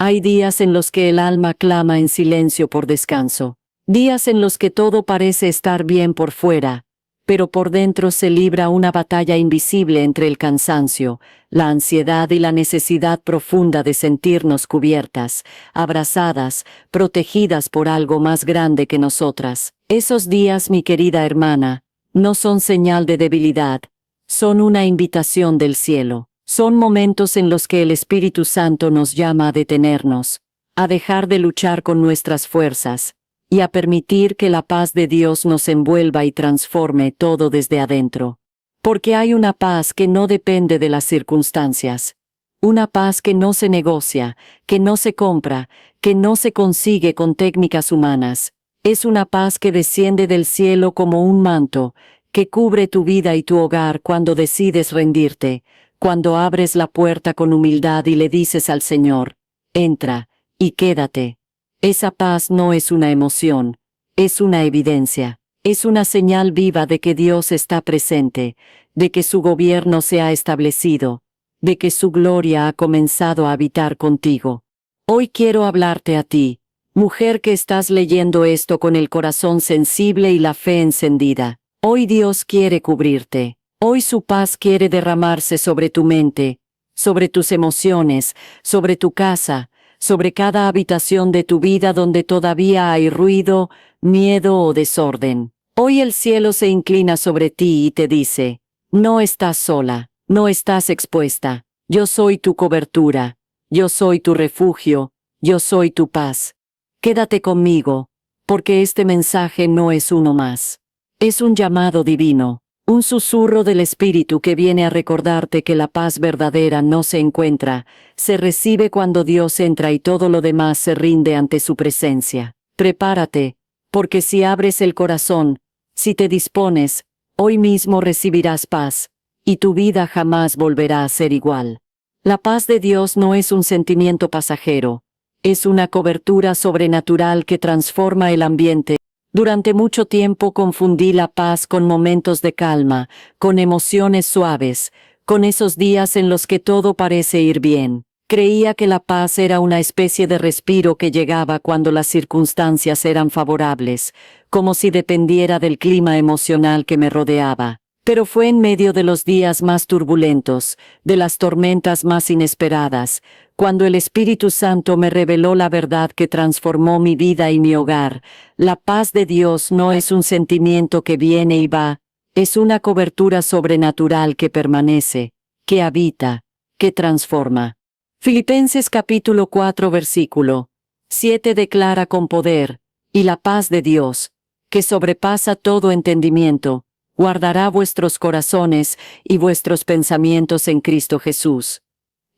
Hay días en los que el alma clama en silencio por descanso. Días en los que todo parece estar bien por fuera, pero por dentro se libra una batalla invisible entre el cansancio, la ansiedad y la necesidad profunda de sentirnos cubiertas, abrazadas, protegidas por algo más grande que nosotras. Esos días, mi querida hermana, no son señal de debilidad, son una invitación del cielo. Son momentos en los que el Espíritu Santo nos llama a detenernos, a dejar de luchar con nuestras fuerzas, y a permitir que la paz de Dios nos envuelva y transforme todo desde adentro. Porque hay una paz que no depende de las circunstancias. Una paz que no se negocia, que no se compra, que no se consigue con técnicas humanas. Es una paz que desciende del cielo como un manto, que cubre tu vida y tu hogar cuando decides rendirte, cuando abres la puerta con humildad y le dices al Señor, entra, y quédate. Esa paz no es una emoción, es una evidencia, es una señal viva de que Dios está presente, de que su gobierno se ha establecido, de que su gloria ha comenzado a habitar contigo. Hoy quiero hablarte a ti, mujer que estás leyendo esto con el corazón sensible y la fe encendida. Hoy Dios quiere cubrirte. Hoy su paz quiere derramarse sobre tu mente, sobre tus emociones, sobre tu casa, sobre cada habitación de tu vida donde todavía hay ruido, miedo o desorden. Hoy el cielo se inclina sobre ti y te dice, no estás sola, no estás expuesta, yo soy tu cobertura, yo soy tu refugio, yo soy tu paz. Quédate conmigo, porque este mensaje no es uno más. Es un llamado divino. Un susurro del Espíritu que viene a recordarte que la paz verdadera no se encuentra, se recibe cuando Dios entra y todo lo demás se rinde ante su presencia. Prepárate, porque si abres el corazón, si te dispones, hoy mismo recibirás paz, y tu vida jamás volverá a ser igual. La paz de Dios no es un sentimiento pasajero, es una cobertura sobrenatural que transforma el ambiente. Durante mucho tiempo confundí la paz con momentos de calma, con emociones suaves, con esos días en los que todo parece ir bien. Creía que la paz era una especie de respiro que llegaba cuando las circunstancias eran favorables, como si dependiera del clima emocional que me rodeaba. Pero fue en medio de los días más turbulentos, de las tormentas más inesperadas, cuando el Espíritu Santo me reveló la verdad que transformó mi vida y mi hogar. La paz de Dios no es un sentimiento que viene y va, es una cobertura sobrenatural que permanece, que habita, que transforma. Filipenses capítulo 4 versículo 7 declara con poder, y la paz de Dios, que sobrepasa todo entendimiento, guardará vuestros corazones y vuestros pensamientos en Cristo Jesús.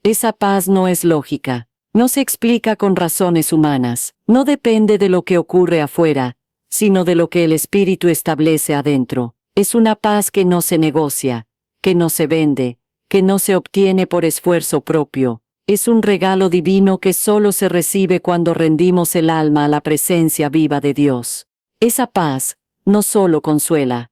Esa paz no es lógica, no se explica con razones humanas, no depende de lo que ocurre afuera, sino de lo que el Espíritu establece adentro. Es una paz que no se negocia, que no se vende, que no se obtiene por esfuerzo propio. Es un regalo divino que solo se recibe cuando rendimos el alma a la presencia viva de Dios. Esa paz no solo consuela,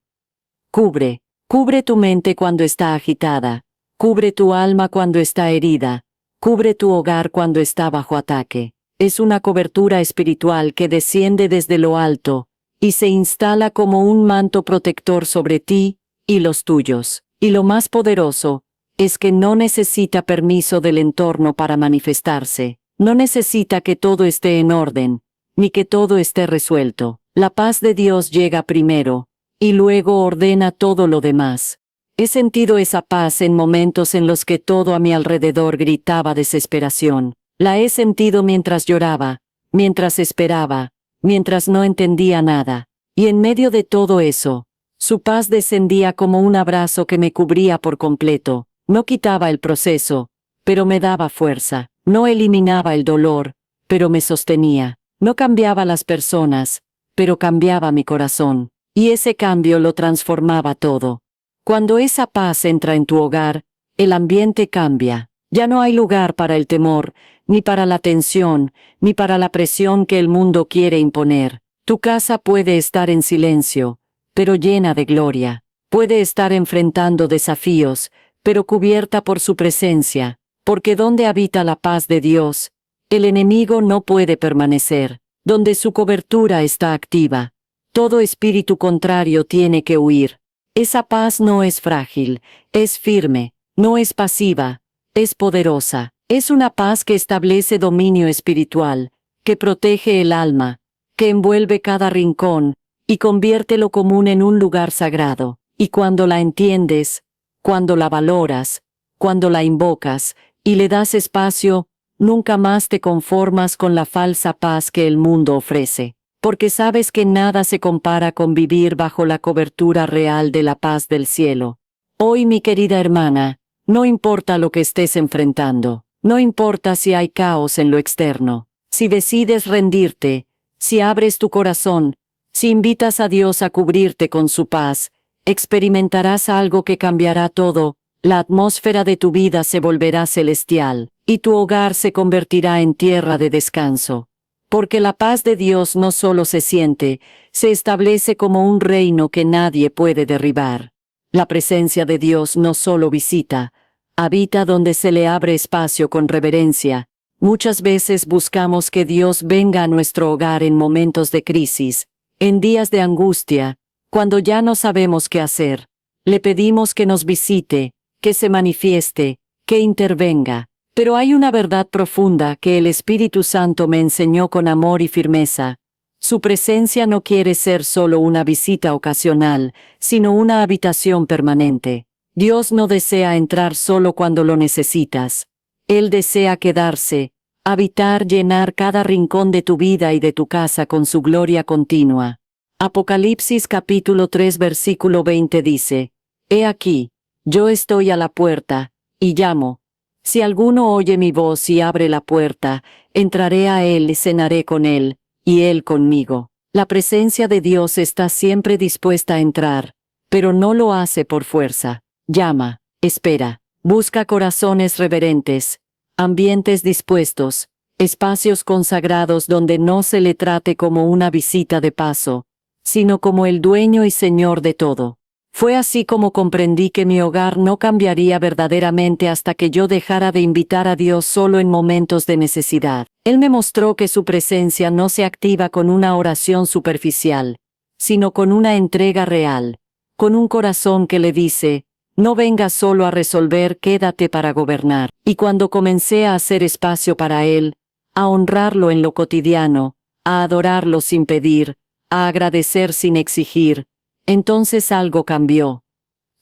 cubre tu mente cuando está agitada, cubre tu alma cuando está herida, cubre tu hogar cuando está bajo ataque. Es una cobertura espiritual que desciende desde lo alto, y se instala como un manto protector sobre ti y los tuyos. Y lo más poderoso, es que no necesita permiso del entorno para manifestarse, no necesita que todo esté en orden, ni que todo esté resuelto. La paz de Dios llega primero, y luego ordena todo lo demás. He sentido esa paz en momentos en los que todo a mi alrededor gritaba desesperación. La he sentido mientras lloraba, mientras esperaba, mientras no entendía nada. Y en medio de todo eso, su paz descendía como un abrazo que me cubría por completo. No quitaba el proceso, pero me daba fuerza. No eliminaba el dolor, pero me sostenía. No cambiaba las personas, pero cambiaba mi corazón. Y ese cambio lo transformaba todo. Cuando esa paz entra en tu hogar, el ambiente cambia. Ya no hay lugar para el temor, ni para la tensión, ni para la presión que el mundo quiere imponer. Tu casa puede estar en silencio, pero llena de gloria. Puede estar enfrentando desafíos, pero cubierta por su presencia, porque donde habita la paz de Dios, El enemigo no puede permanecer donde su cobertura está activa. Todo espíritu contrario tiene que huir. Esa paz no es frágil, es firme, no es pasiva, es poderosa. Es una paz que establece dominio espiritual, que protege el alma, que envuelve cada rincón, y convierte lo común en un lugar sagrado. Y cuando la entiendes, cuando la valoras, cuando la invocas, y le das espacio, nunca más te conformas con la falsa paz que el mundo ofrece, porque sabes que nada se compara con vivir bajo la cobertura real de la paz del cielo. Hoy, mi querida hermana, no importa lo que estés enfrentando, no importa si hay caos en lo externo, si decides rendirte, si abres tu corazón, si invitas a Dios a cubrirte con su paz, experimentarás algo que cambiará todo. La atmósfera de tu vida se volverá celestial, y tu hogar se convertirá en tierra de descanso. Porque la paz de Dios no solo se siente, se establece como un reino que nadie puede derribar. La presencia de Dios no solo visita, habita donde se le abre espacio con reverencia. Muchas veces buscamos que Dios venga a nuestro hogar en momentos de crisis, en días de angustia, cuando ya no sabemos qué hacer. Le pedimos que nos visite, que se manifieste, que intervenga. Pero hay una verdad profunda que el Espíritu Santo me enseñó con amor y firmeza. Su presencia no quiere ser solo una visita ocasional, sino una habitación permanente. Dios no desea entrar solo cuando lo necesitas. Él desea quedarse, habitar, llenar cada rincón de tu vida y de tu casa con su gloria continua. Apocalipsis capítulo 3 versículo 20 dice: He aquí, yo estoy a la puerta, y llamo. Si alguno oye mi voz y abre la puerta, entraré a él y cenaré con él, y él conmigo. La presencia de Dios está siempre dispuesta a entrar, pero no lo hace por fuerza. Llama, espera, busca corazones reverentes, ambientes dispuestos, espacios consagrados donde no se le trate como una visita de paso, sino como el dueño y señor de todo. Fue así como comprendí que mi hogar no cambiaría verdaderamente hasta que yo dejara de invitar a Dios solo en momentos de necesidad. Él me mostró que su presencia no se activa con una oración superficial, sino con una entrega real, con un corazón que le dice: no vengas solo a resolver, quédate para gobernar. Y cuando comencé a hacer espacio para Él, a honrarlo en lo cotidiano, a adorarlo sin pedir, a agradecer sin exigir, entonces algo cambió.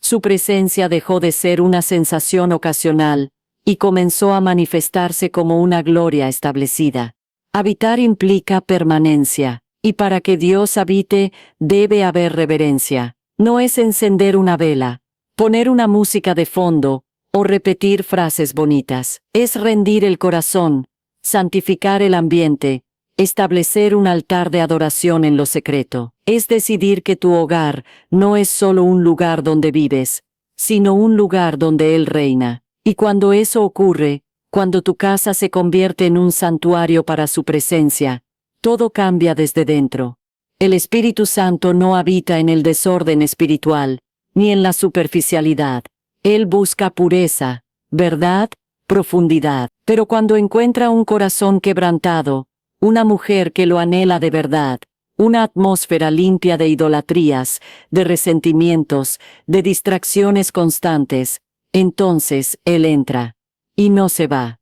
Su presencia dejó de ser una sensación ocasional, y comenzó a manifestarse como una gloria establecida. Habitar implica permanencia, y para que Dios habite, debe haber reverencia. No es encender una vela, poner una música de fondo, o repetir frases bonitas. Es rendir el corazón, santificar el ambiente, establecer un altar de adoración en lo secreto. Es decidir que tu hogar no es solo un lugar donde vives, sino un lugar donde Él reina. Y cuando eso ocurre, cuando tu casa se convierte en un santuario para su presencia, todo cambia desde dentro. El Espíritu Santo no habita en el desorden espiritual, ni en la superficialidad. Él busca pureza, verdad, profundidad. Pero cuando encuentra un corazón quebrantado, una mujer que lo anhela de verdad, una atmósfera limpia de idolatrías, de resentimientos, de distracciones constantes, entonces Él entra. Y no se va.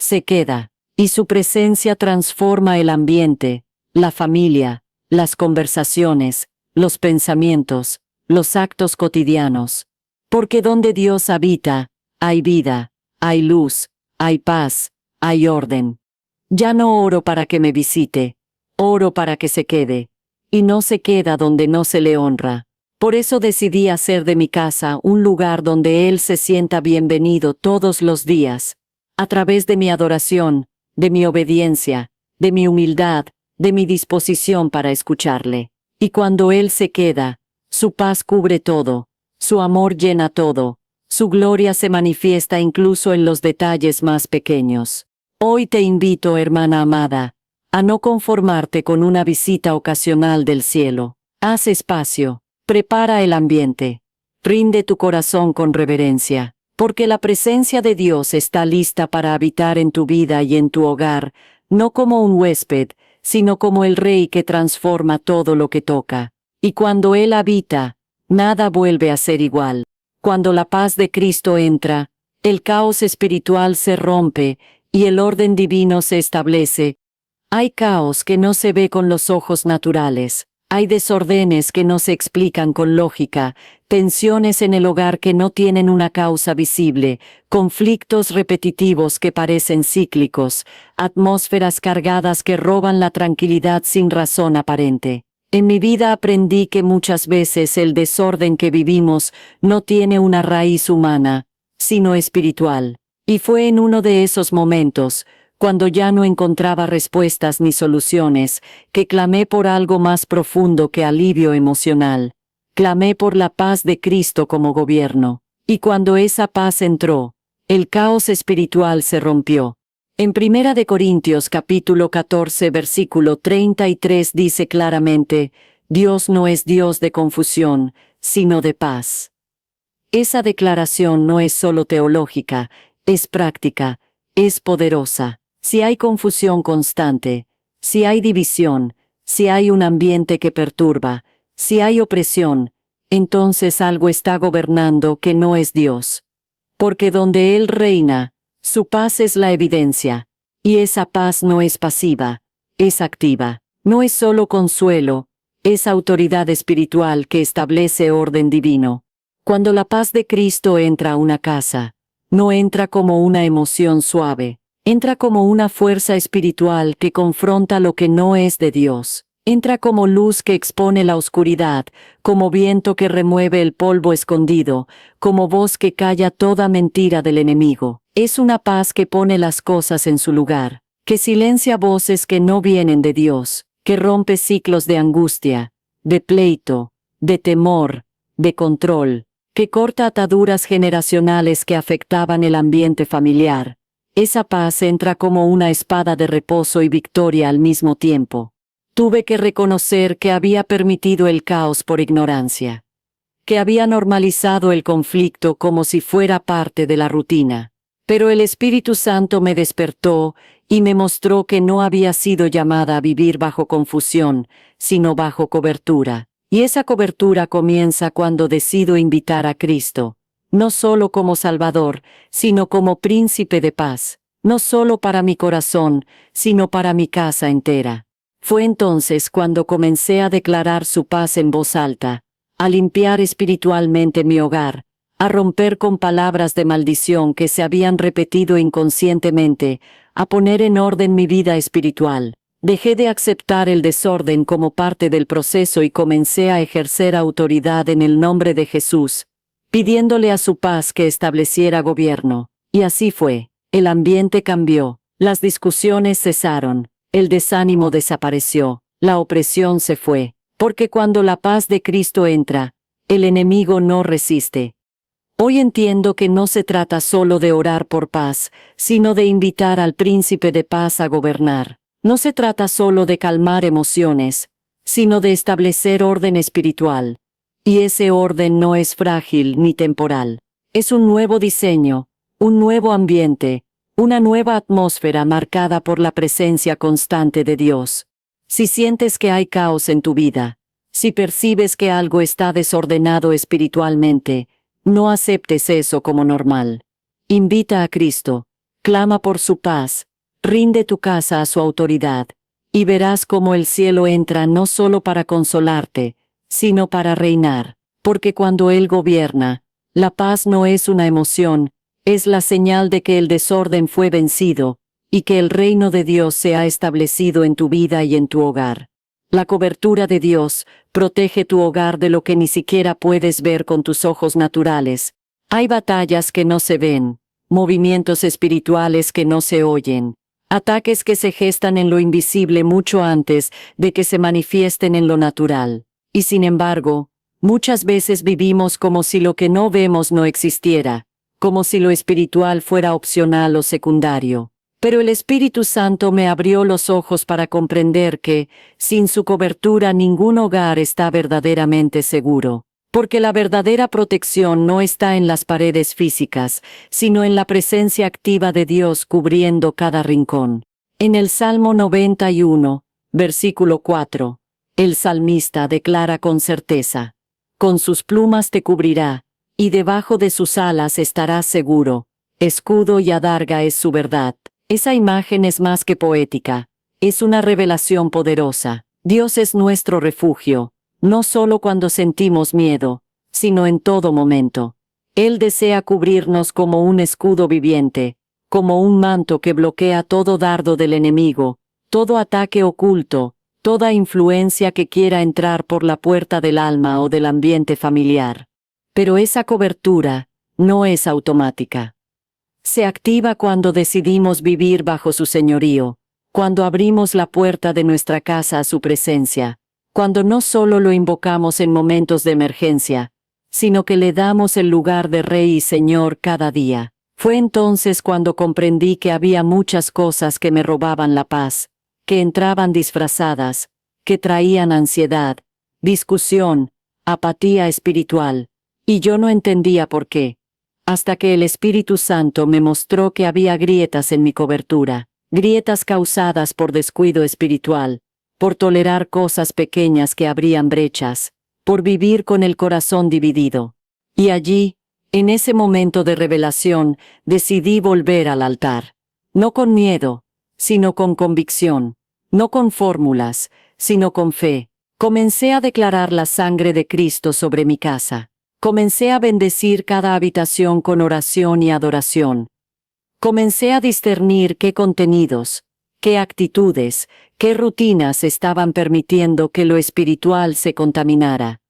Se queda. Y su presencia transforma el ambiente, la familia, las conversaciones, los pensamientos, los actos cotidianos. Porque donde Dios habita, hay vida, hay luz, hay paz, hay orden. Ya no oro para que me visite, oro para que se quede, y no se queda donde no se le honra. Por eso decidí hacer de mi casa un lugar donde Él se sienta bienvenido todos los días, a través de mi adoración, de mi obediencia, de mi humildad, de mi disposición para escucharle. Y cuando Él se queda, su paz cubre todo, su amor llena todo, su gloria se manifiesta incluso en los detalles más pequeños. Hoy te invito, hermana amada, a no conformarte con una visita ocasional del cielo. Haz espacio, prepara el ambiente, rinde tu corazón con reverencia, porque la presencia de Dios está lista para habitar en tu vida y en tu hogar, no como un huésped, sino como el Rey que transforma todo lo que toca. Y cuando Él habita, nada vuelve a ser igual. Cuando la paz de Cristo entra, el caos espiritual se rompe y el orden divino se establece. Hay caos que no se ve con los ojos naturales. Hay desórdenes que no se explican con lógica, tensiones en el hogar que no tienen una causa visible, conflictos repetitivos que parecen cíclicos, atmósferas cargadas que roban la tranquilidad sin razón aparente. En mi vida aprendí que muchas veces el desorden que vivimos no tiene una raíz humana, sino espiritual. Y fue en uno de esos momentos, cuando ya no encontraba respuestas ni soluciones, que clamé por algo más profundo que alivio emocional. Clamé por la paz de Cristo como gobierno. Y cuando esa paz entró, el caos espiritual se rompió. En 1 de Corintios capítulo 14 versículo 33 dice claramente, Dios no es Dios de confusión, sino de paz. Esa declaración no es solo teológica, es práctica, es poderosa. Si hay confusión constante, si hay división, si hay un ambiente que perturba, si hay opresión, entonces algo está gobernando que no es Dios. Porque donde Él reina, su paz es la evidencia, y esa paz no es pasiva, es activa. No es solo consuelo, es autoridad espiritual que establece orden divino. Cuando la paz de Cristo entra a una casa, no entra como una emoción suave, entra como una fuerza espiritual que confronta lo que no es de Dios. Entra como luz que expone la oscuridad, como viento que remueve el polvo escondido, como voz que calla toda mentira del enemigo. Es una paz que pone las cosas en su lugar, que silencia voces que no vienen de Dios, que rompe ciclos de angustia, de pleito, de temor, de control, que corta ataduras generacionales que afectaban el ambiente familiar. Esa paz entra como una espada de reposo y victoria al mismo tiempo. Tuve que reconocer que había permitido el caos por ignorancia, que había normalizado el conflicto como si fuera parte de la rutina. Pero el Espíritu Santo me despertó y me mostró que no había sido llamada a vivir bajo confusión, sino bajo cobertura. Y esa cobertura comienza cuando decido invitar a Cristo, no solo como Salvador, sino como Príncipe de paz, no solo para mi corazón, sino para mi casa entera. Fue entonces cuando comencé a declarar su paz en voz alta, a limpiar espiritualmente mi hogar, a romper con palabras de maldición que se habían repetido inconscientemente, a poner en orden mi vida espiritual. Dejé de aceptar el desorden como parte del proceso y comencé a ejercer autoridad en el nombre de Jesús, pidiéndole a su paz que estableciera gobierno. Y así fue. El ambiente cambió, las discusiones cesaron, el desánimo desapareció, la opresión se fue, porque cuando la paz de Cristo entra, el enemigo no resiste. Hoy entiendo que no se trata solo de orar por paz, sino de invitar al Príncipe de paz a gobernar. No se trata solo de calmar emociones, sino de establecer orden espiritual. Y ese orden no es frágil ni temporal. Es un nuevo diseño, un nuevo ambiente, una nueva atmósfera marcada por la presencia constante de Dios. Si sientes que hay caos en tu vida, si percibes que algo está desordenado espiritualmente, no aceptes eso como normal. Invita a Cristo, clama por su paz, rinde tu casa a su autoridad, y verás cómo el cielo entra no solo para consolarte, sino para reinar, porque cuando Él gobierna, la paz no es una emoción, es la señal de que el desorden fue vencido, y que el reino de Dios se ha establecido en tu vida y en tu hogar. La cobertura de Dios protege tu hogar de lo que ni siquiera puedes ver con tus ojos naturales. Hay batallas que no se ven, movimientos espirituales que no se oyen, ataques que se gestan en lo invisible mucho antes de que se manifiesten en lo natural. Y sin embargo, muchas veces vivimos como si lo que no vemos no existiera, como si lo espiritual fuera opcional o secundario. Pero el Espíritu Santo me abrió los ojos para comprender que, sin su cobertura, ningún hogar está verdaderamente seguro. Porque la verdadera protección no está en las paredes físicas, sino en la presencia activa de Dios cubriendo cada rincón. En el Salmo 91, versículo 4, el salmista declara con certeza: con sus plumas te cubrirá, y debajo de sus alas estarás seguro. Escudo y adarga es su verdad. Esa imagen es más que poética, es una revelación poderosa. Dios es nuestro refugio, no solo cuando sentimos miedo, sino en todo momento. Él desea cubrirnos como un escudo viviente, como un manto que bloquea todo dardo del enemigo, todo ataque oculto, toda influencia que quiera entrar por la puerta del alma o del ambiente familiar. Pero esa cobertura no es automática. Se activa cuando decidimos vivir bajo su señorío, cuando abrimos la puerta de nuestra casa a su presencia, cuando no solo lo invocamos en momentos de emergencia, sino que le damos el lugar de Rey y Señor cada día. Fue entonces cuando comprendí que había muchas cosas que me robaban la paz, que entraban disfrazadas, que traían ansiedad, discusión, apatía espiritual, y yo no entendía por qué. Hasta que el Espíritu Santo me mostró que había grietas en mi cobertura, grietas causadas por descuido espiritual, por tolerar cosas pequeñas que abrían brechas, por vivir con el corazón dividido. Y allí, en ese momento de revelación, decidí volver al altar. No con miedo, sino con convicción. No con fórmulas, sino con fe. Comencé a declarar la sangre de Cristo sobre mi casa. Comencé a bendecir cada habitación con oración y adoración. Comencé a discernir qué contenidos, qué actitudes, qué rutinas estaban permitiendo que lo espiritual se contaminara.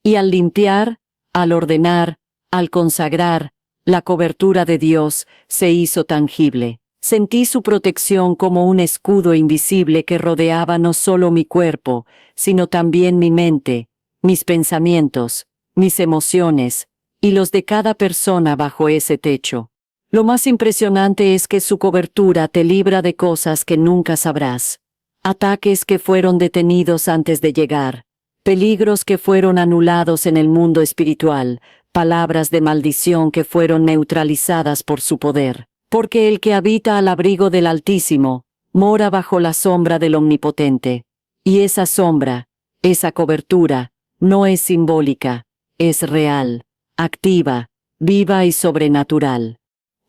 Y al limpiar, al ordenar, al consagrar, la cobertura de Dios se hizo tangible. Sentí su protección como un escudo invisible que rodeaba no solo mi cuerpo, sino también mi mente, mis pensamientos, mis emociones, y los de cada persona bajo ese techo. Lo más impresionante es que su cobertura te libra de cosas que nunca sabrás. Ataques que fueron detenidos antes de llegar. Peligros que fueron anulados en el mundo espiritual. Palabras de maldición que fueron neutralizadas por su poder. Porque el que habita al abrigo del Altísimo, mora bajo la sombra del Omnipotente. Y esa sombra, esa cobertura, no es simbólica. Es real, activa, viva y sobrenatural.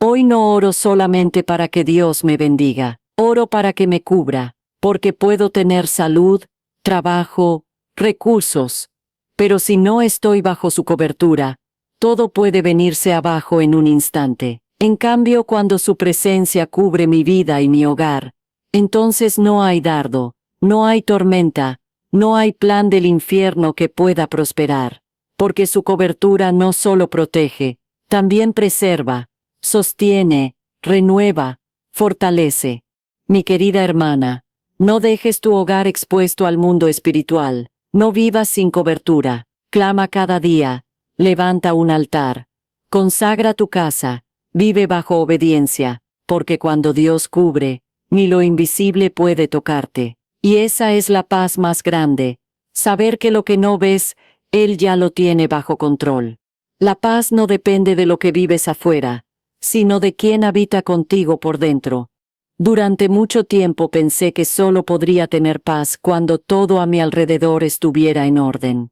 Hoy no oro solamente para que Dios me bendiga, oro para que me cubra, porque puedo tener salud, trabajo, recursos. Pero si no estoy bajo su cobertura, todo puede venirse abajo en un instante. En cambio, cuando su presencia cubre mi vida y mi hogar, entonces no hay dardo, no hay tormenta, no hay plan del infierno que pueda prosperar. Porque su cobertura no solo protege, también preserva, sostiene, renueva, fortalece. Mi querida hermana, no dejes tu hogar expuesto al mundo espiritual, no vivas sin cobertura, clama cada día, levanta un altar, consagra tu casa, vive bajo obediencia, porque cuando Dios cubre, ni lo invisible puede tocarte. Y esa es la paz más grande, saber que lo que no ves, Él ya lo tiene bajo control. La paz no depende de lo que vives afuera, sino de quién habita contigo por dentro. Durante mucho tiempo pensé que solo podría tener paz cuando todo a mi alrededor estuviera en orden.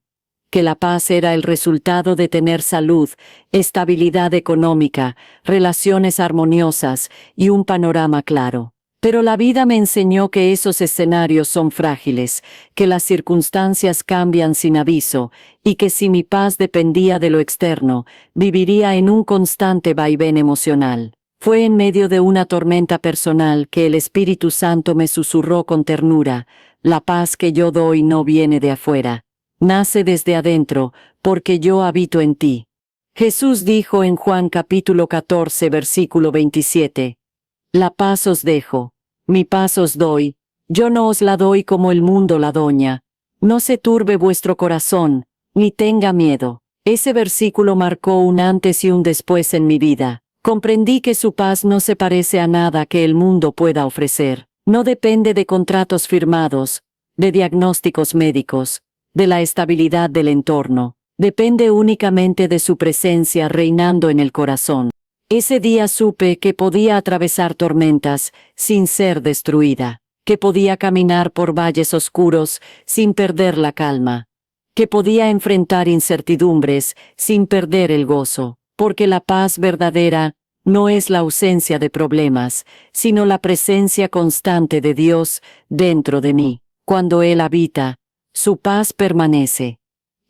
Que la paz era el resultado de tener salud, estabilidad económica, relaciones armoniosas y un panorama claro. Pero la vida me enseñó que esos escenarios son frágiles, que las circunstancias cambian sin aviso, y que si mi paz dependía de lo externo, viviría en un constante vaivén emocional. Fue en medio de una tormenta personal que el Espíritu Santo me susurró con ternura: la paz que yo doy no viene de afuera, nace desde adentro, porque yo habito en ti. Jesús dijo en Juan capítulo 14 versículo 27, la paz os dejo. Mi paz os doy, yo no os la doy como el mundo la doña. No se turbe vuestro corazón, ni tenga miedo. Ese versículo marcó un antes y un después en mi vida. Comprendí que su paz no se parece a nada que el mundo pueda ofrecer. No depende de contratos firmados, de diagnósticos médicos, de la estabilidad del entorno. Depende únicamente de su presencia reinando en el corazón. Ese día supe que podía atravesar tormentas sin ser destruida, que podía caminar por valles oscuros sin perder la calma, que podía enfrentar incertidumbres sin perder el gozo, porque la paz verdadera no es la ausencia de problemas, sino la presencia constante de Dios dentro de mí. Cuando Él habita, su paz permanece.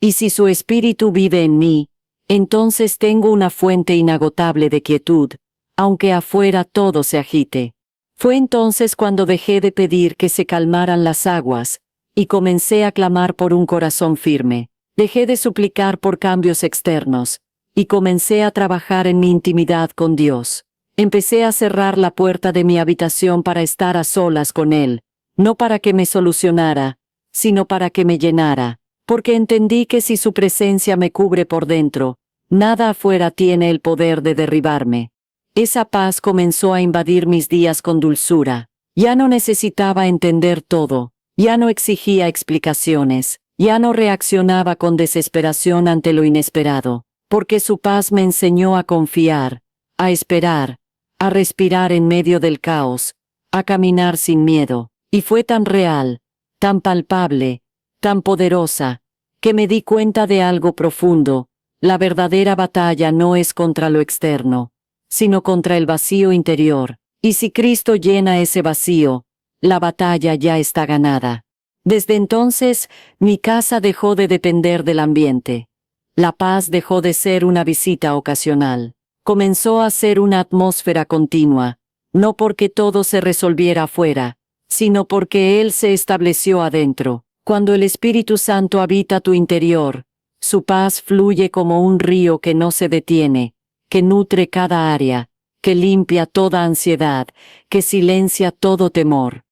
Y si su espíritu vive en mí, entonces tengo una fuente inagotable de quietud, aunque afuera todo se agite. Fue entonces cuando dejé de pedir que se calmaran las aguas, y comencé a clamar por un corazón firme. Dejé de suplicar por cambios externos, y comencé a trabajar en mi intimidad con Dios. Empecé a cerrar la puerta de mi habitación para estar a solas con Él, no para que me solucionara, sino para que me llenara, porque entendí que si su presencia me cubre por dentro, nada afuera tiene el poder de derribarme. Esa paz comenzó a invadir mis días con dulzura. Ya no necesitaba entender todo, ya no exigía explicaciones, ya no reaccionaba con desesperación ante lo inesperado, porque su paz me enseñó a confiar, a esperar, a respirar en medio del caos, a caminar sin miedo, y fue tan real, tan palpable, tan poderosa, que me di cuenta de algo profundo: la verdadera batalla no es contra lo externo, sino contra el vacío interior, y si Cristo llena ese vacío, la batalla ya está ganada. Desde entonces, mi casa dejó de depender del ambiente. La paz dejó de ser una visita ocasional. Comenzó a ser una atmósfera continua, no porque todo se resolviera afuera, sino porque Él se estableció adentro. Cuando el Espíritu Santo habita tu interior, su paz fluye como un río que no se detiene, que nutre cada área, que limpia toda ansiedad, que silencia todo temor.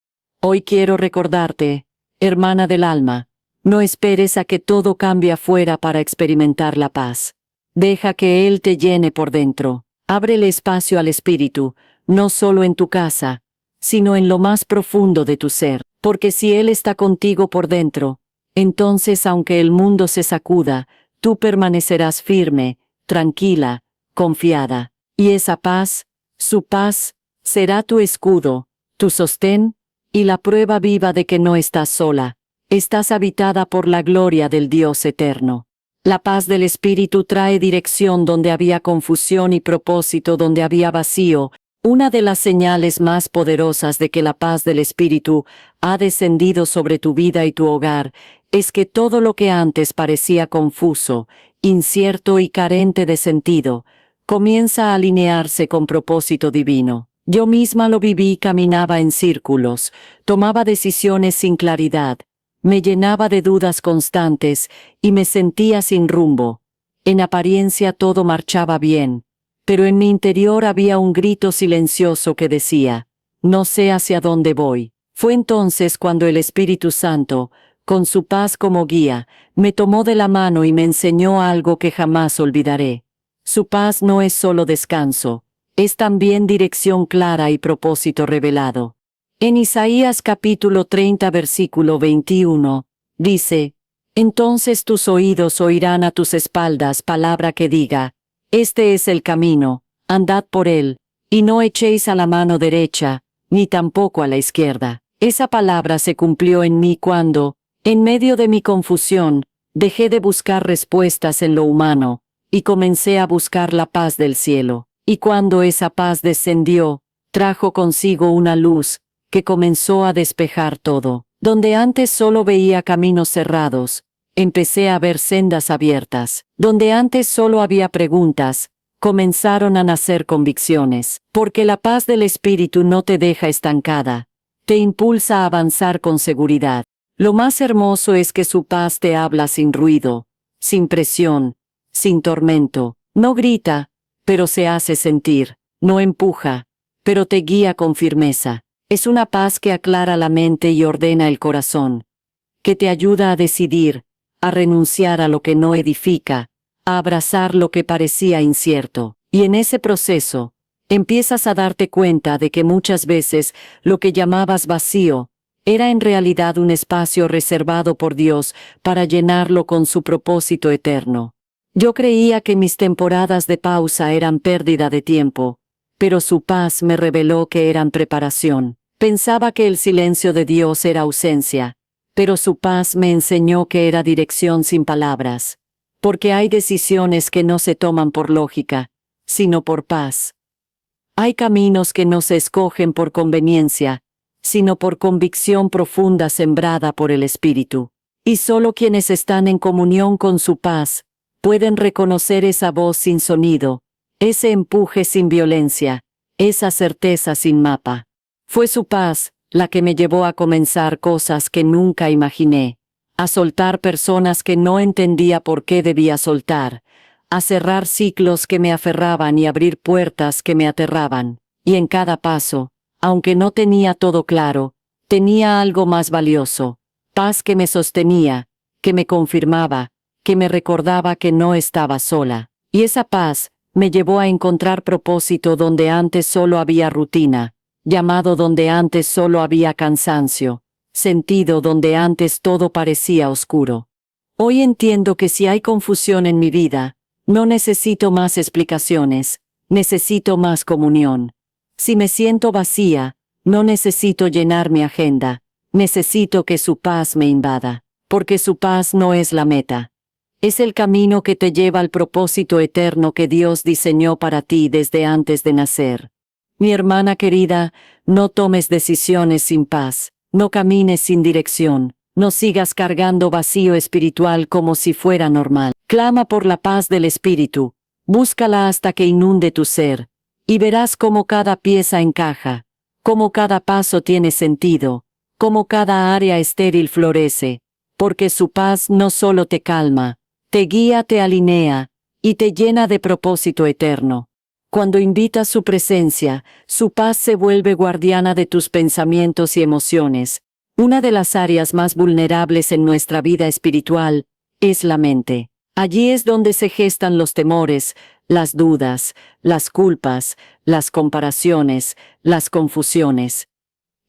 Hoy quiero recordarte, hermana del alma, no esperes a que todo cambie afuera para experimentar la paz. Deja que Él te llene por dentro. Ábrele espacio al Espíritu, no solo en tu casa, sino en lo más profundo de tu ser, porque si Él está contigo por dentro, entonces aunque el mundo se sacuda, tú permanecerás firme, tranquila, confiada, y esa paz, su paz, será tu escudo, tu sostén, y la prueba viva de que no estás sola. Estás habitada por la gloria del Dios eterno. La paz del Espíritu trae dirección donde había confusión y propósito donde había vacío. Una de las señales más poderosas de que la paz del Espíritu ha descendido sobre tu vida y tu hogar es que todo lo que antes parecía confuso, incierto y carente de sentido, comienza a alinearse con propósito divino. Yo misma lo viví: caminaba en círculos, tomaba decisiones sin claridad, me llenaba de dudas constantes y me sentía sin rumbo. En apariencia todo marchaba bien, pero en mi interior había un grito silencioso que decía: no sé hacia dónde voy. Fue entonces cuando el Espíritu Santo, con su paz como guía, me tomó de la mano y me enseñó algo que jamás olvidaré. Su paz no es solo descanso, es también dirección clara y propósito revelado. En Isaías capítulo 30 versículo 21, dice: entonces tus oídos oirán a tus espaldas palabra que diga: este es el camino, andad por él, y no echéis a la mano derecha, ni tampoco a la izquierda. Esa palabra se cumplió en mí cuando, en medio de mi confusión, dejé de buscar respuestas en lo humano, y comencé a buscar la paz del cielo. Y cuando esa paz descendió, trajo consigo una luz que comenzó a despejar todo. Donde antes solo veía caminos cerrados, empecé a ver sendas abiertas. Donde antes solo había preguntas, comenzaron a nacer convicciones. Porque la paz del Espíritu no te deja estancada, te impulsa a avanzar con seguridad. Lo más hermoso es que su paz te habla sin ruido, sin presión, sin tormento. No grita, pero se hace sentir. No empuja, pero te guía con firmeza. Es una paz que aclara la mente y ordena el corazón, que te ayuda a decidir, a renunciar a lo que no edifica, a abrazar lo que parecía incierto. Y en ese proceso, empiezas a darte cuenta de que muchas veces lo que llamabas vacío era en realidad un espacio reservado por Dios para llenarlo con su propósito eterno. Yo creía que mis temporadas de pausa eran pérdida de tiempo, pero su paz me reveló que eran preparación. Pensaba que el silencio de Dios era ausencia, pero su paz me enseñó que era dirección sin palabras. Porque hay decisiones que no se toman por lógica, sino por paz. Hay caminos que no se escogen por conveniencia, sino por convicción profunda sembrada por el Espíritu. Y solo quienes están en comunión con su paz, pueden reconocer esa voz sin sonido, ese empuje sin violencia, esa certeza sin mapa. Fue su paz la que me llevó a comenzar cosas que nunca imaginé, a soltar personas que no entendía por qué debía soltar, a cerrar ciclos que me aferraban y abrir puertas que me aterraban. Y en cada paso, aunque no tenía todo claro, tenía algo más valioso, paz que me sostenía, que me confirmaba, que me recordaba que no estaba sola. Y esa paz me llevó a encontrar propósito donde antes solo había rutina, llamado donde antes solo había cansancio, sentido donde antes todo parecía oscuro. Hoy entiendo que si hay confusión en mi vida, no necesito más explicaciones, necesito más comunión. Si me siento vacía, no necesito llenar mi agenda, necesito que su paz me invada, porque su paz no es la meta. Es el camino que te lleva al propósito eterno que Dios diseñó para ti desde antes de nacer. Mi hermana querida, no tomes decisiones sin paz, no camines sin dirección, no sigas cargando vacío espiritual como si fuera normal. Clama por la paz del Espíritu, búscala hasta que inunde tu ser, y verás cómo cada pieza encaja, cómo cada paso tiene sentido, cómo cada área estéril florece, porque su paz no solo te calma, te guía, te alinea, y te llena de propósito eterno. Cuando invitas su presencia, su paz se vuelve guardiana de tus pensamientos y emociones. Una de las áreas más vulnerables en nuestra vida espiritual es la mente. Allí es donde se gestan los temores, las dudas, las culpas, las comparaciones, las confusiones.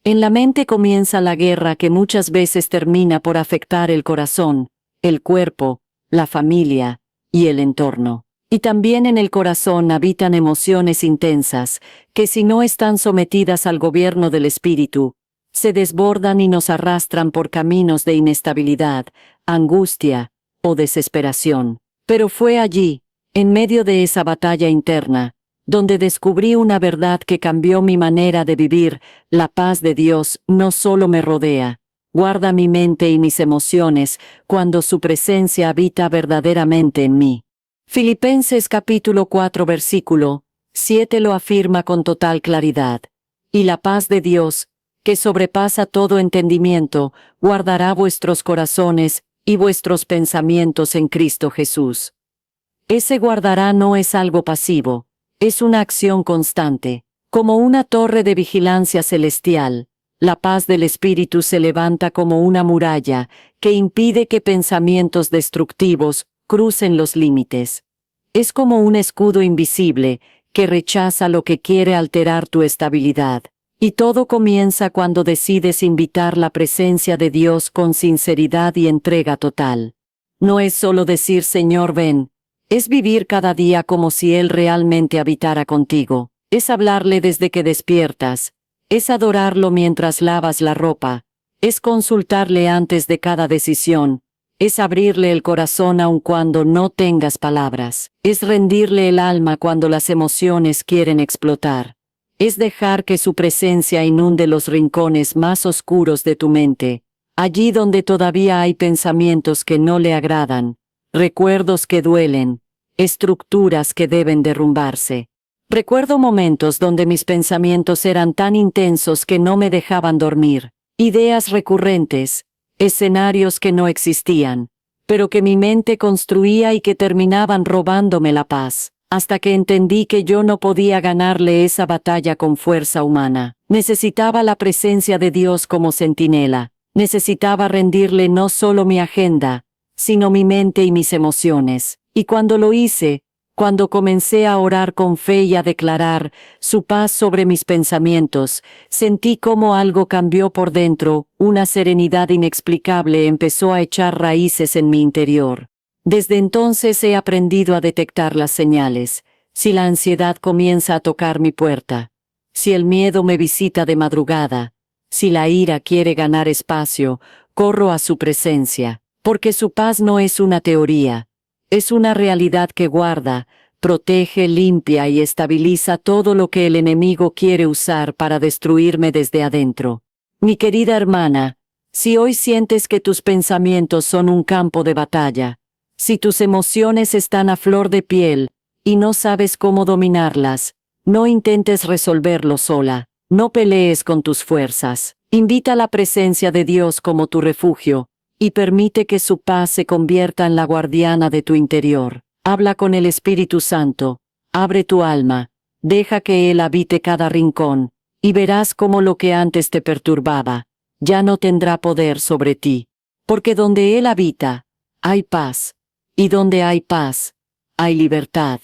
En la mente comienza la guerra que muchas veces termina por afectar el corazón, el cuerpo, la familia y el entorno. Y también en el corazón habitan emociones intensas, que si no están sometidas al gobierno del espíritu, se desbordan y nos arrastran por caminos de inestabilidad, angustia o desesperación. Pero fue allí, en medio de esa batalla interna, donde descubrí una verdad que cambió mi manera de vivir. La paz de Dios no solo me rodea, guarda mi mente y mis emociones cuando su presencia habita verdaderamente en mí. Filipenses capítulo 4 versículo 7 lo afirma con total claridad. Y la paz de Dios, que sobrepasa todo entendimiento, guardará vuestros corazones y vuestros pensamientos en Cristo Jesús. Ese guardará no es algo pasivo, es una acción constante. Como una torre de vigilancia celestial, la paz del Espíritu se levanta como una muralla que impide que pensamientos destructivos crucen los límites. Es como un escudo invisible que rechaza lo que quiere alterar tu estabilidad. Y todo comienza cuando decides invitar la presencia de Dios con sinceridad y entrega total. No es solo decir Señor ven, es vivir cada día como si Él realmente habitara contigo. Es hablarle desde que despiertas, es adorarlo mientras lavas la ropa, es consultarle antes de cada decisión, es abrirle el corazón aun cuando no tengas palabras, es rendirle el alma cuando las emociones quieren explotar, es dejar que su presencia inunde los rincones más oscuros de tu mente, allí donde todavía hay pensamientos que no le agradan, recuerdos que duelen, estructuras que deben derrumbarse. Recuerdo momentos donde mis pensamientos eran tan intensos que no me dejaban dormir, ideas recurrentes, escenarios que no existían, pero que mi mente construía y que terminaban robándome la paz, hasta que entendí que yo no podía ganarle esa batalla con fuerza humana. Necesitaba la presencia de Dios como centinela, necesitaba rendirle no solo mi agenda, sino mi mente y mis emociones, y cuando lo hice, cuando comencé a orar con fe y a declarar su paz sobre mis pensamientos, sentí como algo cambió por dentro, una serenidad inexplicable empezó a echar raíces en mi interior. Desde entonces he aprendido a detectar las señales. Si la ansiedad comienza a tocar mi puerta, si el miedo me visita de madrugada, si la ira quiere ganar espacio, corro a su presencia, porque su paz no es una teoría, es una realidad que guarda, protege, limpia y estabiliza todo lo que el enemigo quiere usar para destruirme desde adentro. Mi querida hermana, si hoy sientes que tus pensamientos son un campo de batalla, si tus emociones están a flor de piel y no sabes cómo dominarlas, no intentes resolverlo sola, no pelees con tus fuerzas, invita la presencia de Dios como tu refugio, y permite que su paz se convierta en la guardiana de tu interior. Habla con el Espíritu Santo, abre tu alma, deja que Él habite cada rincón, y verás cómo lo que antes te perturbaba, ya no tendrá poder sobre ti. Porque donde Él habita, hay paz, y donde hay paz, hay libertad,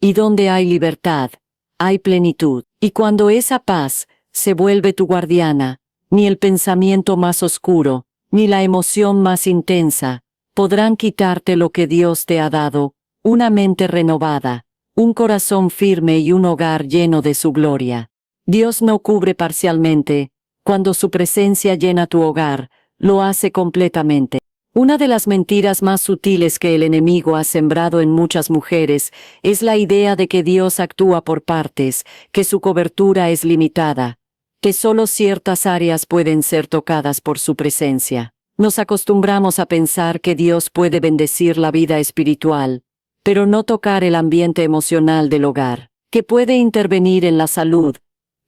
y donde hay libertad, hay plenitud. Y cuando esa paz se vuelve tu guardiana, ni el pensamiento más oscuro, ni la emoción más intensa, podrán quitarte lo que Dios te ha dado, una mente renovada, un corazón firme y un hogar lleno de su gloria. Dios no cubre parcialmente, cuando su presencia llena tu hogar, lo hace completamente. Una de las mentiras más sutiles que el enemigo ha sembrado en muchas mujeres es la idea de que Dios actúa por partes, que su cobertura es limitada, que solo ciertas áreas pueden ser tocadas por su presencia. Nos acostumbramos a pensar que Dios puede bendecir la vida espiritual, pero no tocar el ambiente emocional del hogar, que puede intervenir en la salud,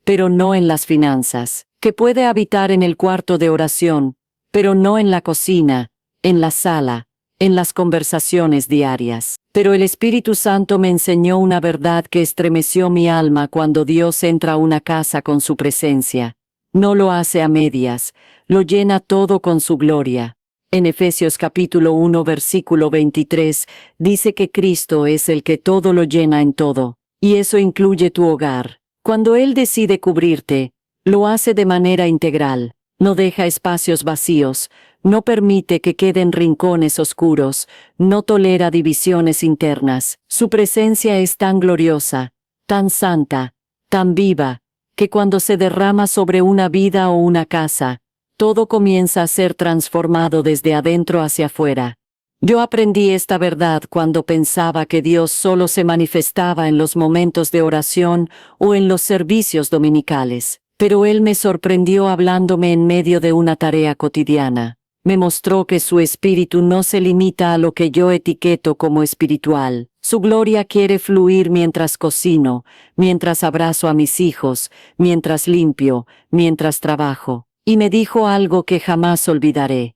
pero no en las finanzas, que puede habitar en el cuarto de oración, pero no en la cocina, en la sala, en las conversaciones diarias. Pero el Espíritu Santo me enseñó una verdad que estremeció mi alma cuando Dios entra a una casa con su presencia. No lo hace a medias, lo llena todo con su gloria. En Efesios capítulo 1 versículo 23, dice que Cristo es el que todo lo llena en todo, y eso incluye tu hogar. Cuando Él decide cubrirte, lo hace de manera integral, no deja espacios vacíos, no permite que queden rincones oscuros, no tolera divisiones internas. Su presencia es tan gloriosa, tan santa, tan viva, que cuando se derrama sobre una vida o una casa, todo comienza a ser transformado desde adentro hacia afuera. Yo aprendí esta verdad cuando pensaba que Dios solo se manifestaba en los momentos de oración o en los servicios dominicales, pero Él me sorprendió hablándome en medio de una tarea cotidiana. Me mostró que su espíritu no se limita a lo que yo etiqueto como espiritual. Su gloria quiere fluir mientras cocino, mientras abrazo a mis hijos, mientras limpio, mientras trabajo. Y me dijo algo que jamás olvidaré.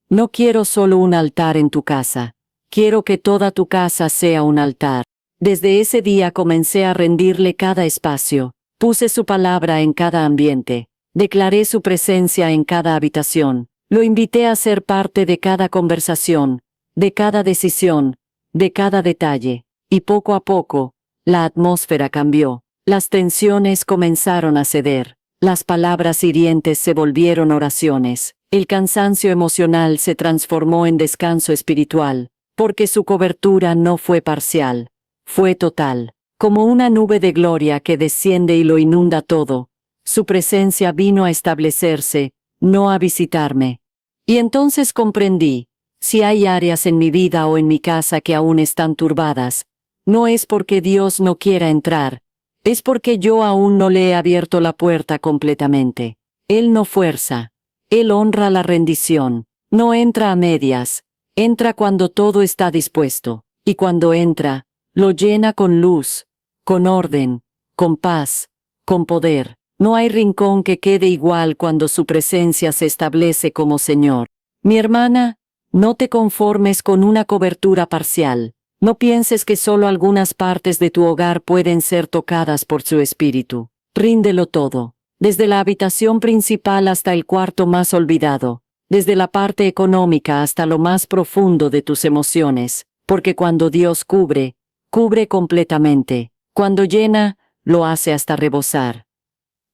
No quiero solo un altar en tu casa. Quiero que toda tu casa sea un altar. Desde ese día comencé a rendirle cada espacio. Puse su palabra en cada ambiente. Declaré su presencia en cada habitación. Lo invité a ser parte de cada conversación, de cada decisión, de cada detalle. Y poco a poco, la atmósfera cambió. Las tensiones comenzaron a ceder. Las palabras hirientes se volvieron oraciones. El cansancio emocional se transformó en descanso espiritual, porque su cobertura no fue parcial, fue total. Como una nube de gloria que desciende y lo inunda todo, su presencia vino a establecerse, no a visitarme. Y entonces comprendí, si hay áreas en mi vida o en mi casa que aún están turbadas, no es porque Dios no quiera entrar, es porque yo aún no le he abierto la puerta completamente. Él no fuerza, Él honra la rendición, no entra a medias, entra cuando todo está dispuesto, y cuando entra, lo llena con luz, con orden, con paz, con poder. No hay rincón que quede igual cuando su presencia se establece como Señor. Mi hermana, no te conformes con una cobertura parcial. No pienses que solo algunas partes de tu hogar pueden ser tocadas por su espíritu. Ríndelo todo, desde la habitación principal hasta el cuarto más olvidado, desde la parte económica hasta lo más profundo de tus emociones, porque cuando Dios cubre, cubre completamente. Cuando llena, lo hace hasta rebosar.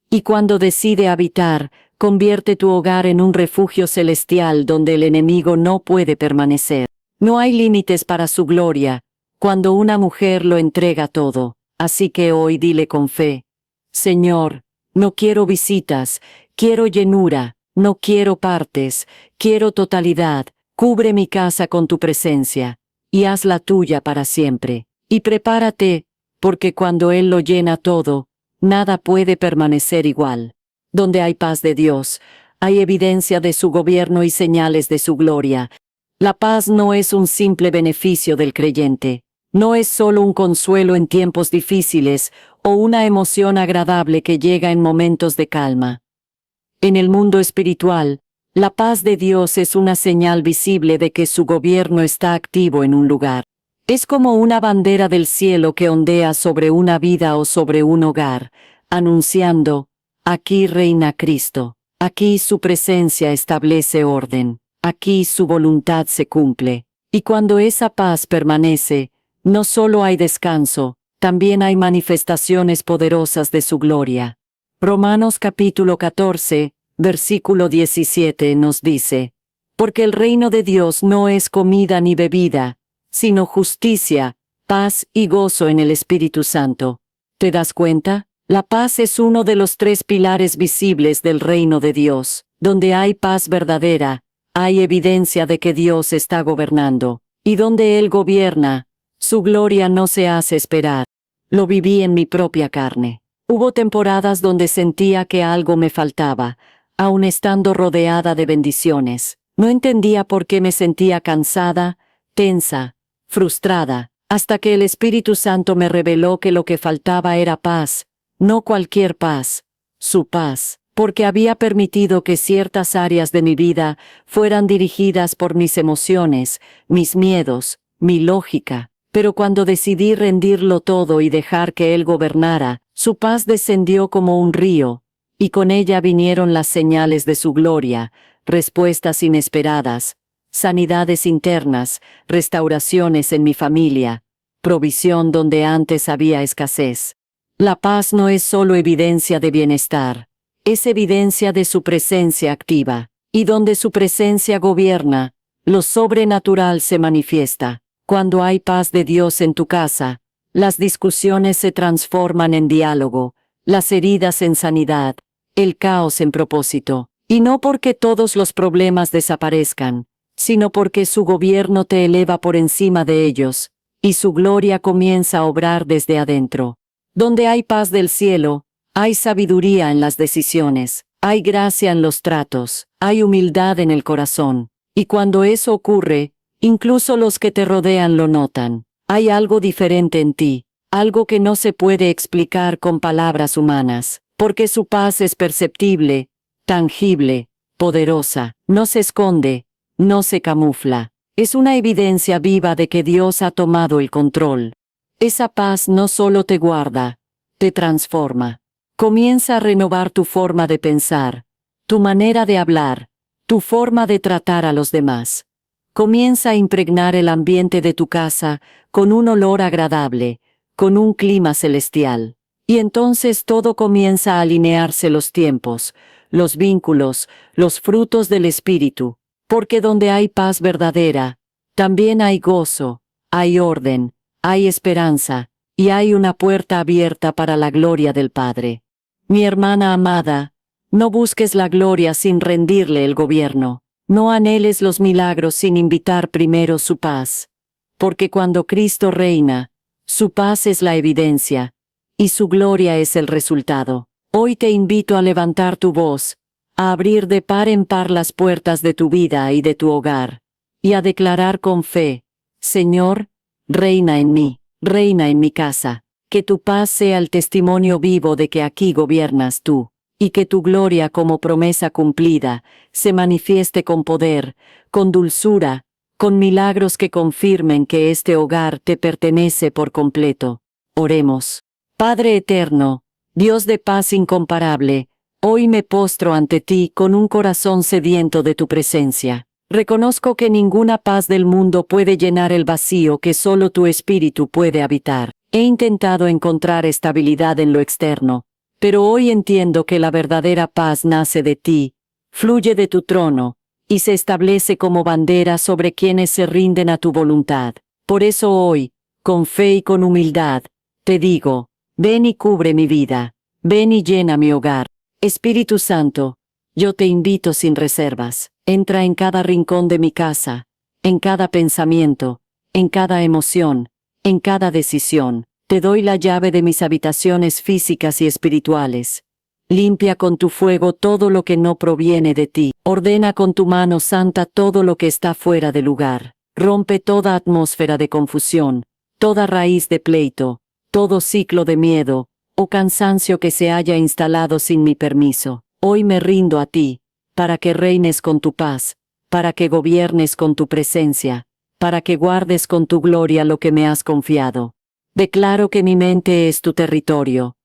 Y cuando decide habitar, convierte tu hogar en un refugio celestial donde el enemigo no puede permanecer. No hay límites para su gloria, cuando una mujer lo entrega todo. Así que hoy dile con fe: Señor, no quiero visitas, quiero llenura, no quiero partes, quiero totalidad. Cubre mi casa con tu presencia, y hazla tuya para siempre. Y prepárate, porque cuando Él lo llena todo, nada puede permanecer igual. Donde hay paz de Dios, hay evidencia de su gobierno y señales de su gloria. La paz no es un simple beneficio del creyente, no es solo un consuelo en tiempos difíciles o una emoción agradable que llega en momentos de calma. En el mundo espiritual, la paz de Dios es una señal visible de que su gobierno está activo en un lugar. Es como una bandera del cielo que ondea sobre una vida o sobre un hogar, anunciando: aquí reina Cristo, aquí su presencia establece orden, aquí su voluntad se cumple. Y cuando esa paz permanece, no solo hay descanso, también hay manifestaciones poderosas de su gloria. Romanos capítulo 14, versículo 17 nos dice: porque el reino de Dios no es comida ni bebida, sino justicia, paz y gozo en el Espíritu Santo. ¿Te das cuenta? La paz es uno de los tres pilares visibles del reino de Dios. Donde hay paz verdadera, hay evidencia de que Dios está gobernando. Y donde Él gobierna, su gloria no se hace esperar. Lo viví en mi propia carne. Hubo temporadas donde sentía que algo me faltaba, aun estando rodeada de bendiciones. No entendía por qué me sentía cansada, tensa, frustrada, hasta que el Espíritu Santo me reveló que lo que faltaba era paz, no cualquier paz, su paz, porque había permitido que ciertas áreas de mi vida fueran dirigidas por mis emociones, mis miedos, mi lógica. Pero cuando decidí rendirlo todo y dejar que Él gobernara, su paz descendió como un río, y con ella vinieron las señales de su gloria, respuestas inesperadas, sanidades internas, restauraciones en mi familia, provisión donde antes había escasez. La paz no es solo evidencia de bienestar, es evidencia de su presencia activa, y donde su presencia gobierna, lo sobrenatural se manifiesta. Cuando hay paz de Dios en tu casa, las discusiones se transforman en diálogo, las heridas en sanidad, el caos en propósito. Y no porque todos los problemas desaparezcan, sino porque su gobierno te eleva por encima de ellos, y su gloria comienza a obrar desde adentro. Donde hay paz del cielo, hay sabiduría en las decisiones, hay gracia en los tratos, hay humildad en el corazón. Y cuando eso ocurre, incluso los que te rodean lo notan. Hay algo diferente en ti, algo que no se puede explicar con palabras humanas, porque su paz es perceptible, tangible, poderosa, no se esconde, no se camufla. Es una evidencia viva de que Dios ha tomado el control. Esa paz no solo te guarda, te transforma. Comienza a renovar tu forma de pensar, tu manera de hablar, tu forma de tratar a los demás. Comienza a impregnar el ambiente de tu casa con un olor agradable, con un clima celestial. Y entonces todo comienza a alinearse los tiempos, los vínculos, los frutos del Espíritu. Porque donde hay paz verdadera, también hay gozo, hay orden, hay esperanza, y hay una puerta abierta para la gloria del Padre. Mi hermana amada, no busques la gloria sin rendirle el gobierno. No anheles los milagros sin invitar primero su paz. Porque cuando Cristo reina, su paz es la evidencia, y su gloria es el resultado. Hoy te invito a levantar tu voz, a abrir de par en par las puertas de tu vida y de tu hogar, y a declarar con fe: Señor, reina en mí, reina en mi casa. Que tu paz sea el testimonio vivo de que aquí gobiernas tú. Y que tu gloria como promesa cumplida se manifieste con poder, con dulzura, con milagros que confirmen que este hogar te pertenece por completo. Oremos. Padre eterno, Dios de paz incomparable, hoy me postro ante ti con un corazón sediento de tu presencia. Reconozco que ninguna paz del mundo puede llenar el vacío que solo tu espíritu puede habitar. He intentado encontrar estabilidad en lo externo, pero hoy entiendo que la verdadera paz nace de ti, fluye de tu trono, y se establece como bandera sobre quienes se rinden a tu voluntad. Por eso hoy, con fe y con humildad, te digo, ven y cubre mi vida, ven y llena mi hogar. Espíritu Santo, yo te invito sin reservas, entra en cada rincón de mi casa, en cada pensamiento, en cada emoción, en cada decisión. Te doy la llave de mis habitaciones físicas y espirituales. Limpia con tu fuego todo lo que no proviene de ti. Ordena con tu mano santa todo lo que está fuera de lugar. Rompe toda atmósfera de confusión, toda raíz de pleito, todo ciclo de miedo o cansancio que se haya instalado sin mi permiso. Hoy me rindo a ti, para que reines con tu paz, para que gobiernes con tu presencia, para que guardes con tu gloria lo que me has confiado. Declaro que mi mente es tu territorio,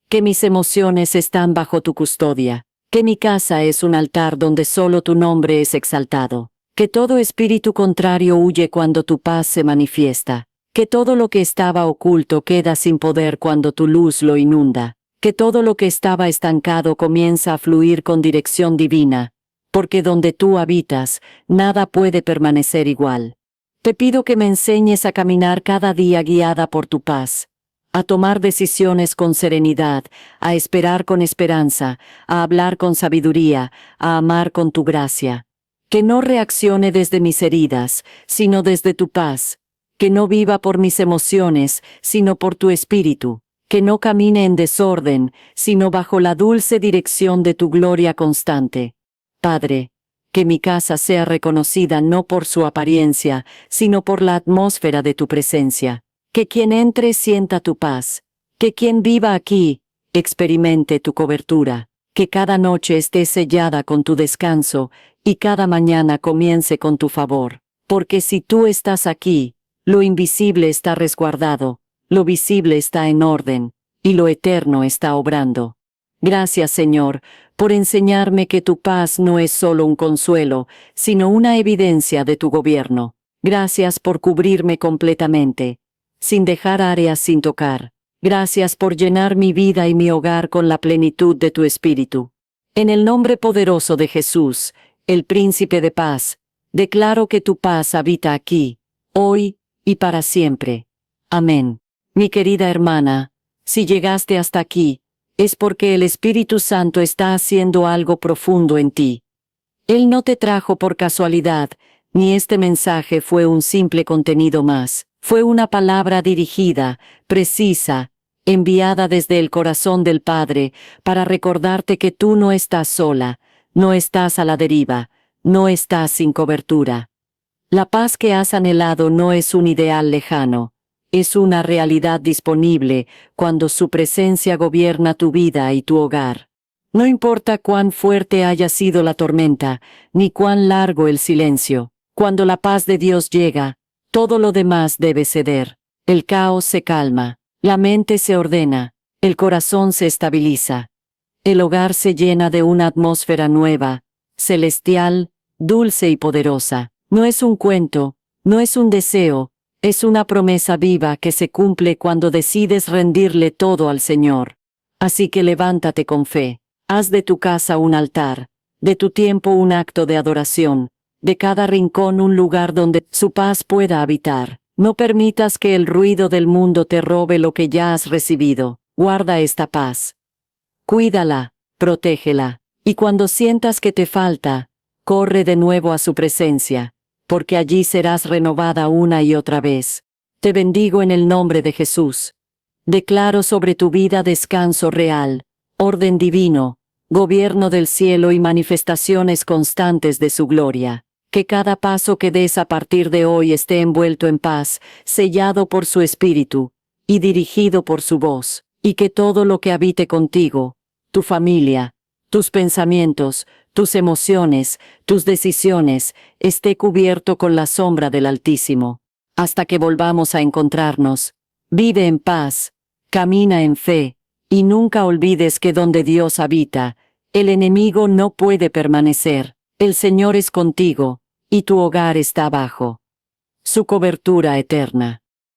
que mis emociones están bajo tu custodia, que mi casa es un altar donde solo tu nombre es exaltado, que todo espíritu contrario huye cuando tu paz se manifiesta, que todo lo que estaba oculto queda sin poder cuando tu luz lo inunda, que todo lo que estaba estancado comienza a fluir con dirección divina, porque donde tú habitas, nada puede permanecer igual. Te pido que me enseñes a caminar cada día guiada por tu paz, a tomar decisiones con serenidad, a esperar con esperanza, a hablar con sabiduría, a amar con tu gracia. Que no reaccione desde mis heridas, sino desde tu paz. Que no viva por mis emociones, sino por tu espíritu. Que no camine en desorden, sino bajo la dulce dirección de tu gloria constante. Padre, que mi casa sea reconocida no por su apariencia, sino por la atmósfera de tu presencia. Que quien entre sienta tu paz. Que quien viva aquí, experimente tu cobertura. Que cada noche esté sellada con tu descanso, y cada mañana comience con tu favor. Porque si tú estás aquí, lo invisible está resguardado, lo visible está en orden, y lo eterno está obrando. Gracias, Señor, por enseñarme que tu paz no es solo un consuelo, sino una evidencia de tu gobierno. Gracias por cubrirme completamente, sin dejar áreas sin tocar. Gracias por llenar mi vida y mi hogar con la plenitud de tu Espíritu. En el nombre poderoso de Jesús, el Príncipe de Paz, declaro que tu paz habita aquí, hoy y para siempre. Amén. Mi querida hermana, si llegaste hasta aquí, es porque el Espíritu Santo está haciendo algo profundo en ti. Él no te trajo por casualidad, ni este mensaje fue un simple contenido más. Fue una palabra dirigida, precisa, enviada desde el corazón del Padre, para recordarte que tú no estás sola, no estás a la deriva, no estás sin cobertura. La paz que has anhelado no es un ideal lejano, es una realidad disponible cuando su presencia gobierna tu vida y tu hogar. No importa cuán fuerte haya sido la tormenta, ni cuán largo el silencio, cuando la paz de Dios llega, todo lo demás debe ceder. El caos se calma, la mente se ordena, el corazón se estabiliza. El hogar se llena de una atmósfera nueva, celestial, dulce y poderosa. No es un cuento, no es un deseo, es una promesa viva que se cumple cuando decides rendirle todo al Señor. Así que levántate con fe, haz de tu casa un altar, de tu tiempo un acto de adoración, de cada rincón un lugar donde su paz pueda habitar. No permitas que el ruido del mundo te robe lo que ya has recibido. Guarda esta paz. Cuídala, protégela, y cuando sientas que te falta, corre de nuevo a su presencia, porque allí serás renovada una y otra vez. Te bendigo en el nombre de Jesús. Declaro sobre tu vida descanso real, orden divino, gobierno del cielo y manifestaciones constantes de su gloria. Que cada paso que des a partir de hoy esté envuelto en paz, sellado por su Espíritu, y dirigido por su voz, y que todo lo que habite contigo, tu familia, tus pensamientos, tus emociones, tus decisiones, esté cubierto con la sombra del Altísimo. Hasta que volvamos a encontrarnos, vive en paz, camina en fe, y nunca olvides que donde Dios habita, el enemigo no puede permanecer. El Señor es contigo, y tu hogar está bajo su cobertura eterna.